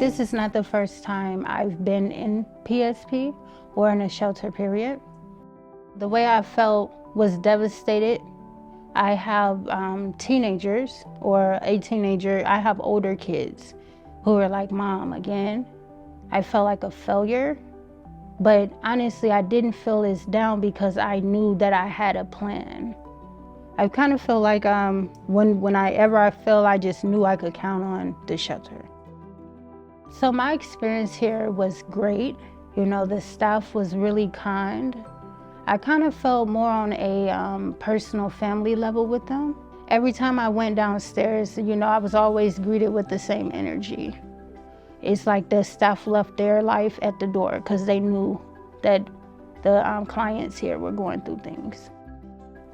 This is not the first time I've been in PSP or in a shelter period. The way I felt was devastated. I have teenagers, or a teenager. I have older kids who are like, Mom, again. I felt like a failure, but honestly, I didn't feel as down because I knew that I had a plan. I kind of feel like whenever I feel, I just knew I could count on the shelter. So my experience here was great. You know, the staff was really kind. I kind of felt more on a personal family level with them. Every time I went downstairs, you know, I was always greeted with the same energy. It's like the staff left their life at the door because they knew that the clients here were going through things.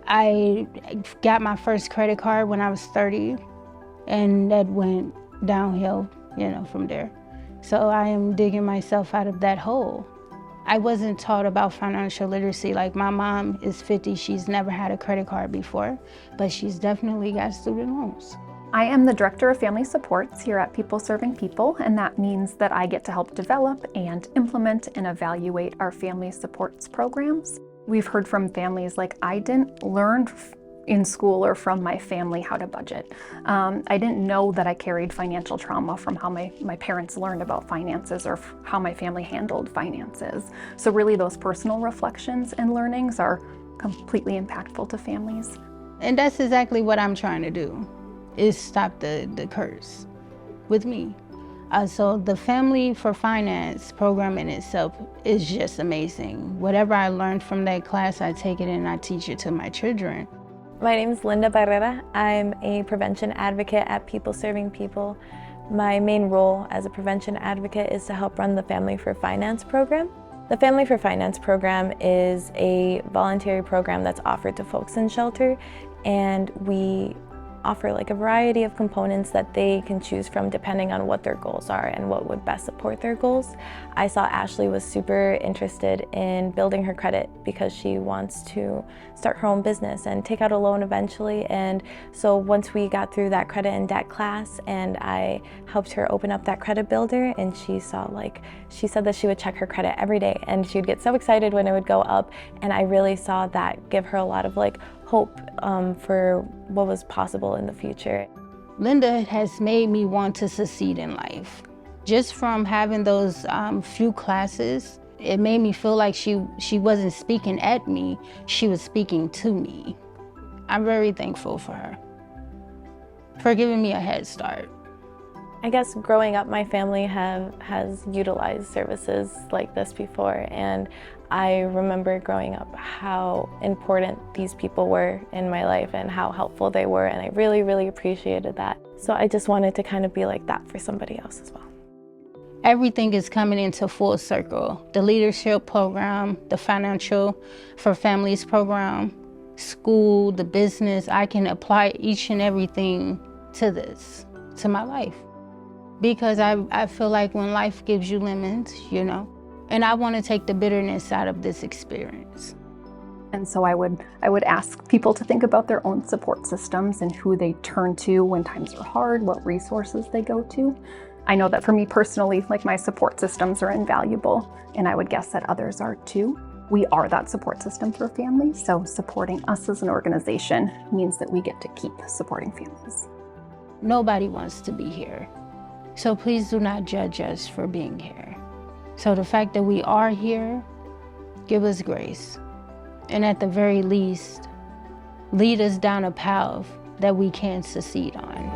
I got my first credit card when I was 30, and that went downhill, you know, from there. So I am digging myself out of that hole. I wasn't taught about financial literacy. Like, my mom is 50, she's never had a credit card before, but she's definitely got student loans. I am the Director of Family Supports here at People Serving People, and that means that I get to help develop and implement and evaluate our family supports programs. We've heard from families like, I didn't learn in school or from my family how to budget. I didn't know that I carried financial trauma from how my parents learned about finances or how my family handled finances. So really those personal reflections and learnings are completely impactful to families. And that's exactly what I'm trying to do, is stop the curse with me. So the Family for Finance program in itself is just amazing. Whatever I learned from that class, I take it and I teach it to my children. My name is Linda Barrera. I'm a prevention advocate at People Serving People. My main role as a prevention advocate is to help run the Family for Finance program. The Family for Finance program is a voluntary program that's offered to folks in shelter, and we offer like a variety of components that they can choose from depending on what their goals are and what would best support their goals. I saw Ashley was super interested in building her credit because she wants to start her own business and take out a loan eventually. And so once we got through that credit and debt class and I helped her open up that credit builder, and she said that she would check her credit every day and she'd get so excited when it would go up. And I really saw that give her a lot of hope for what was possible in the future. Linda has made me want to succeed in life. Just from having those few classes, it made me feel like she wasn't speaking at me, she was speaking to me. I'm very thankful for her, for giving me a head start. I guess growing up, my family has utilized services like this before, and I remember growing up how important these people were in my life and how helpful they were, and I really, really appreciated that. So I just wanted to kind of be like that for somebody else as well. Everything is coming into full circle. The leadership program, the Financial for Families program, school, the business, I can apply each and everything to this, to my life. Because I feel like when life gives you lemons, you know, and I want to take the bitterness out of this experience. And so I would ask people to think about their own support systems and who they turn to when times are hard, what resources they go to. I know that for me personally, my support systems are invaluable, and I would guess that others are too. We are that support system for families, so supporting us as an organization means that we get to keep supporting families. Nobody wants to be here. So please do not judge us for being here. So the fact that we are here, give us grace. And at the very least, lead us down a path that we can succeed on.